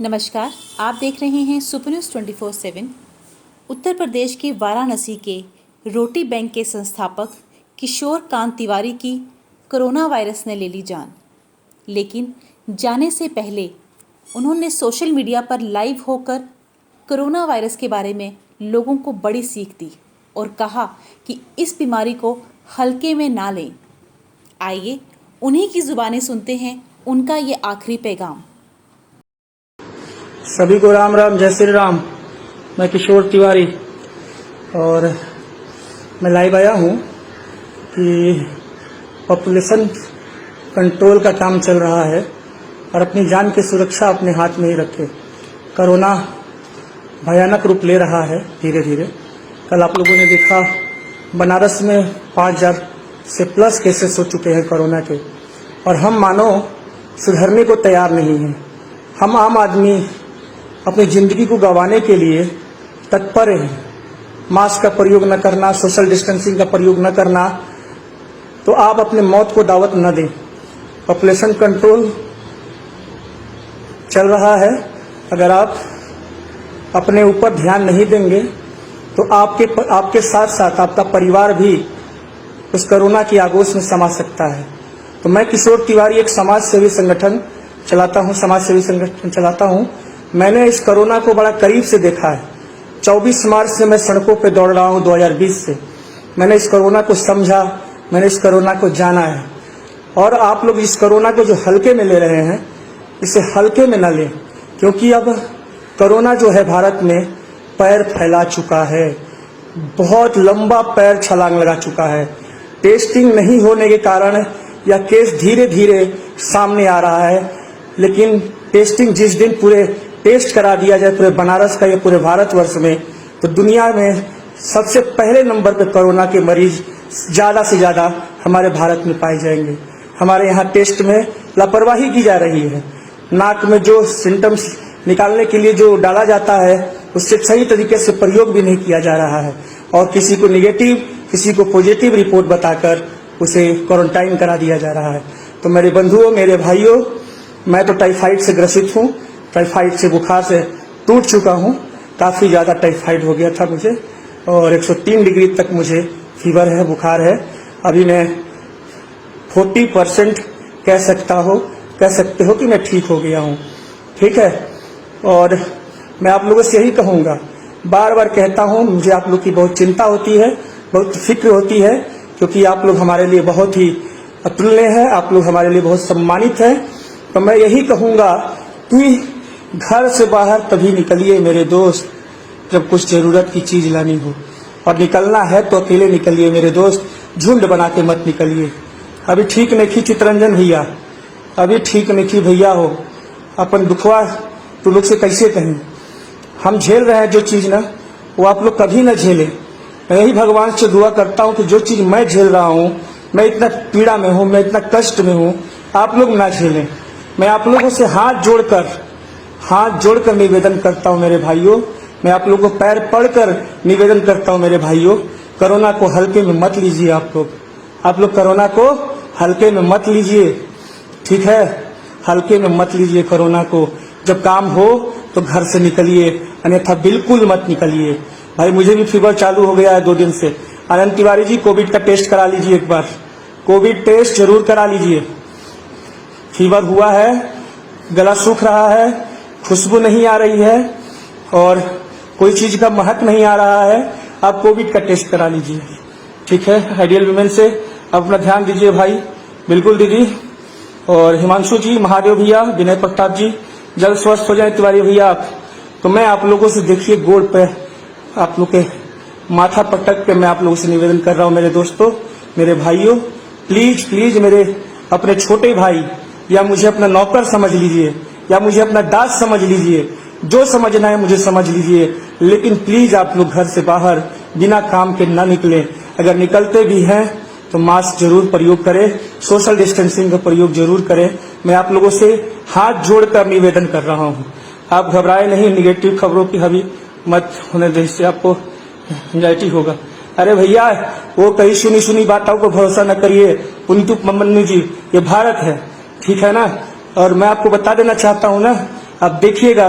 नमस्कार, आप देख रहे हैं सुपर न्यूज़ 24/7। उत्तर प्रदेश के वाराणसी के रोटी बैंक के संस्थापक किशोर कांत तिवारी की कोरोना वायरस ने ले ली जान। लेकिन जाने से पहले उन्होंने सोशल मीडिया पर लाइव होकर कोरोना वायरस के बारे में लोगों को बड़ी सीख दी और कहा कि इस बीमारी को हल्के में ना लें। आइए उन्हीं की ज़ुबानें सुनते हैं उनका ये आखिरी पैगाम। सभी को राम राम, जय श्री राम। मैं किशोर तिवारी और मैं लाइव आया हूँ कि पॉपुलेशन कंट्रोल का काम चल रहा है और अपनी जान की सुरक्षा अपने हाथ में ही रखें। कोरोना भयानक रूप ले रहा है धीरे धीरे। कल आप लोगों ने देखा बनारस में 5000 से प्लस केसेस हो चुके हैं कोरोना के, और हम मानो सुधरने को तैयार नहीं हैं। हम आम आदमी अपनी ज़िंदगी को गंवाने के लिए तत्पर हैं। मास्क का प्रयोग न करना, सोशल डिस्टेंसिंग का प्रयोग न करना, तो आप अपने मौत को दावत न दें। पॉपुलेशन कंट्रोल चल रहा है। अगर आप अपने ऊपर ध्यान नहीं देंगे तो आपके साथ साथ आपका परिवार भी उस कोरोना की आगोश में समा सकता है। तो मैं किशोर तिवारी एक समाज सेवी संगठन चलाता हूँ। मैंने इस कोरोना को बड़ा करीब से देखा है। 24 मार्च से मैं सड़कों पे दौड़ रहा हूँ 2020 से। मैंने इस कोरोना को समझा, मैंने इस कोरोना को जाना है। और आप लोग इस कोरोना को जो हल्के में ले रहे हैं, इसे हल्के में न लें, क्योंकि अब कोरोना जो है भारत में पैर फैला चुका है। बहुत लंबा पैर छलांग लगा चुका है। टेस्टिंग नहीं होने के कारण यह केस धीरे धीरे सामने आ रहा है। लेकिन टेस्टिंग जिस दिन पूरे टेस्ट करा दिया जाए पूरे बनारस का या पूरे भारतवर्ष में, तो दुनिया में सबसे पहले नंबर पर कोरोना के मरीज ज़्यादा से ज़्यादा हमारे भारत में पाए जाएंगे। हमारे यहाँ टेस्ट में लापरवाही की जा रही है। नाक में जो सिम्टम्स निकालने के लिए जो डाला जाता है, उससे सही तरीके से प्रयोग भी नहीं किया जा रहा है, और किसी को निगेटिव किसी को पॉजिटिव रिपोर्ट बताकर उसे क्वारंटाइन करा दिया जा रहा है। तो मेरे बंधुओं, मेरे भाइयों, मैं तो टाइफाइड से ग्रसित हूँ। टाइफाइड से बुखार से टूट चुका हूँ। काफ़ी ज़्यादा टाइफाइड हो गया था मुझे, और 103 डिग्री तक मुझे फीवर है, बुखार है। अभी मैं 40% कह सकते हो कि मैं ठीक हो गया हूँ। ठीक है। और मैं आप लोगों से यही कहूँगा, बार बार कहता हूँ, मुझे आप लोग की बहुत चिंता होती है, बहुत फिक्र होती है, क्योंकि आप लोग हमारे लिए बहुत ही अतुल्य हैं, आप लोग हमारे लिए बहुत सम्मानित हैं। तो मैं यही कहूँगा कि घर से बाहर तभी निकलिए मेरे दोस्त जब कुछ ज़रूरत की चीज़ लानी हो, और निकलना है तो अकेले निकलिए मेरे दोस्त, झुंड बना के मत निकलिए। अभी ठीक नहीं चितरंजन भैया, अभी ठीक नहीं भैया हो। अपन दुखवा तो लोग से कैसे कहें। हम झेल रहे हैं जो चीज़ ना, वो आप लोग कभी ना झेलें। मैं यही भगवान से दुआ करता हूँ कि जो चीज़ मैं झेल रहा हूँ, मैं इतना पीड़ा में हूँ, मैं इतना कष्ट में हूँ, आप लोग ना झेलें। मैं आप लोगों से हाथ जोड़कर निवेदन करता हूँ मेरे भाइयों। मैं आप लोगों को पैर पड़कर निवेदन करता हूँ मेरे भाइयों, कोरोना को हल्के में मत लीजिए। आप लोग कोरोना को हल्के में मत लीजिए। ठीक है, हल्के में मत लीजिए कोरोना को। जब काम हो तो घर से निकलिए, अन्यथा बिल्कुल मत निकलिए। भाई मुझे भी फीवर चालू हो गया है 2 दिन से। आनंद तिवारी जी, कोविड का टेस्ट करा लीजिए एक बार, कोविड टेस्ट जरूर करा लीजिए। फीवर हुआ है, गला सूख रहा है, खुशबू नहीं आ रही है, और कोई चीज़ का महक नहीं आ रहा है, आप कोविड का टेस्ट करा लीजिए। ठीक है। आइडियल वुमेन से अपना ध्यान दीजिए भाई। बिल्कुल दीदी। और हिमांशु जी, महादेव भैया, विनय प्रताप जी, जल्द स्वस्थ हो जाए तिवारी भैया आप। तो मैं आप लोगों से, देखिए गोड़ पे आप लोग के माथा पटक के मैं आप लोगों से निवेदन कर रहा हूँ मेरे दोस्तों, मेरे भाइयों, प्लीज प्लीज मेरे अपने छोटे भाई, या मुझे अपना नौकर समझ लीजिए, या मुझे अपना दास समझ लीजिए, जो समझना है मुझे समझ लीजिए, लेकिन प्लीज आप लोग घर से बाहर बिना काम के ना निकलें। अगर निकलते भी हैं तो मास्क जरूर प्रयोग करें, सोशल डिस्टेंसिंग का प्रयोग जरूर करें। मैं आप लोगों से हाथ जोड़कर निवेदन कर रहा हूँ। आप घबराए नहीं, निगेटिव खबरों की हवी मत होने दें, इससे आपको एंजाइटी होगा। अरे भैया, वो कहीं सुनी बातों को भरोसा न करिए। पुनीतु मन्नू जी, ये भारत है, ठीक है ना। और मैं आपको बता देना चाहता हूँ ना, अब देखिएगा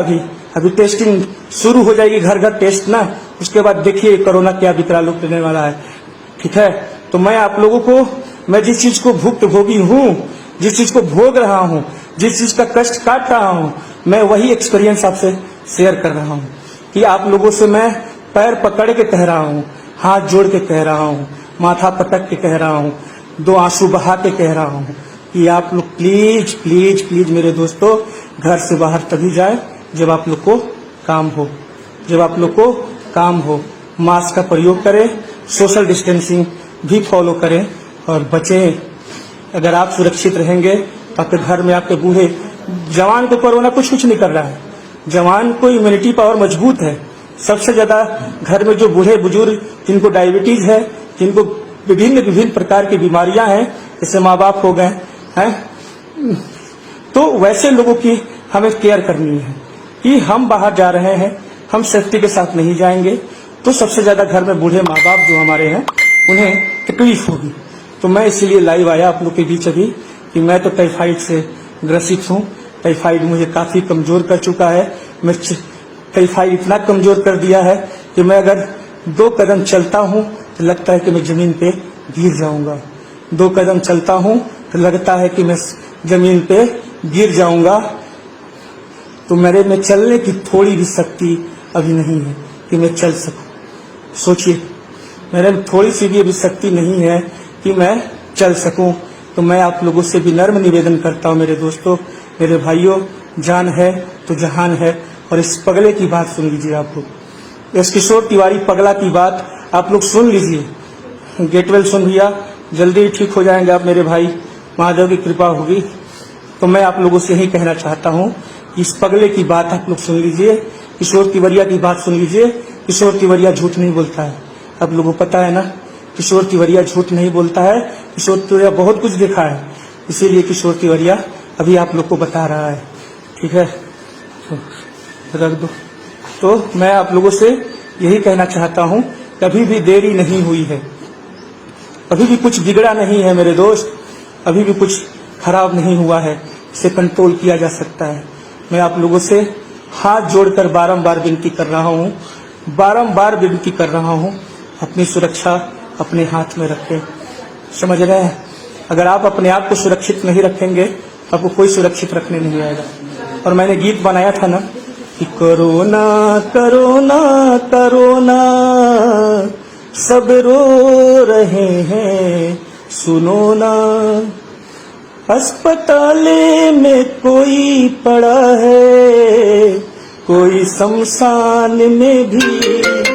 अभी टेस्टिंग शुरू हो जाएगी, घर घर टेस्ट ना, उसके बाद देखिए कोरोना क्या विकराल रूप लेने वाला है। ठीक है, तो मैं आप लोगों को, मैं जिस चीज को भुक्तभोगी हूँ, जिस चीज को भोग रहा हूँ, जिस चीज का कष्ट काट रहा हूँ, मैं वही एक्सपीरियंस आपसे शेयर कर रहा हूँ कि आप लोगों से मैं पैर पकड़ के कह रहा हूँ, हाथ जोड़ के कह रहा हूँ, माथा पटक के कह रहा हूँ, 2 आंसू बहा के कह रहा हूँ कि आप लोग प्लीज प्लीज प्लीज मेरे दोस्तों, घर से बाहर तभी जाए जब आप लोग को काम हो, जब आप लोग को काम हो। मास्क का प्रयोग करें, सोशल डिस्टेंसिंग भी फॉलो करें और बचें। अगर आप सुरक्षित रहेंगे तो आपके घर में आपके बूढ़े, जवान को कोरोना कुछ नहीं कर रहा है, जवान को इम्यूनिटी पावर मजबूत है। सबसे ज्यादा घर में जो बूढ़े बुजुर्ग, जिनको डायबिटीज है, जिनको विभिन्न प्रकार की बीमारियां हैं, जैसे माँ बाप हो गए हैं, तो वैसे लोगों की हमें केयर करनी है कि हम बाहर जा रहे हैं, हम सेफ्टी के साथ नहीं जाएंगे तो सबसे ज्यादा घर में बूढ़े माँ बाप जो हमारे हैं उन्हें तकलीफ होगी। तो मैं इसीलिए लाइव आया आप लोग के बीच अभी कि मैं तो टाइफाइड से ग्रसित हूँ। टाइफाइड मुझे काफी कमजोर कर चुका है। मैं टाइफाइड इतना कमजोर कर दिया है कि मैं अगर 2 कदम चलता हूँ तो लगता है कि मैं जमीन पे गिर जाऊंगा। 2 कदम चलता हूँ तो लगता है कि मैं जमीन पे गिर जाऊंगा। तो मेरे में चलने की थोड़ी भी शक्ति अभी नहीं है कि मैं चल सकूं। सोचिए, मेरे में थोड़ी सी भी अभी शक्ति नहीं है कि मैं चल सकूं। तो मैं आप लोगों से भी नर्म निवेदन करता हूं, मेरे दोस्तों, मेरे भाइयों, जान है तो जहान है। और इस पगले की बात सुन लीजिए आप लोग, इस किशोर तिवारी पगला की बात आप लोग सुन लीजिए। गेट वेल सुन भैया, जल्दी ही ठीक हो जाएंगे आप मेरे भाई, महादेव की कृपा होगी। तो मैं आप लोगों से यही कहना चाहता हूँ, इस पगले की बात आप लोग सुन लीजिए, किशोर तिवारिया की बात सुन लीजिए। किशोर तिवारिया झूठ नहीं बोलता है, आप लोगों को पता है ना। किशोर तिवारिया झूठ नहीं बोलता है। किशोर तिवारिया बहुत कुछ देखा है, इसीलिए किशोर तिवारिया अभी आप लोग को बता रहा है। ठीक है, तो रख दो। तो मैं आप लोगों से यही कहना चाहता हूँ, कभी भी देरी नहीं हुई है, अभी भी कुछ बिगड़ा नहीं है मेरे दोस्त, अभी भी कुछ खराब नहीं हुआ है, इसे कंट्रोल किया जा सकता है। मैं आप लोगों से हाथ जोड़कर बारंबार विनती कर रहा हूँ, बारंबार विनती कर रहा हूँ, अपनी सुरक्षा अपने हाथ में रखें। समझ रहे हैं? अगर आप अपने आप को सुरक्षित नहीं रखेंगे तो आपको कोई सुरक्षित रखने नहीं आएगा। और मैंने गीत बनाया था ना कि कोरोना कोरोना कोरोना सब रो रहे हैं, सुनो ना, अस्पताल में कोई पड़ा है, कोई शमशान में भी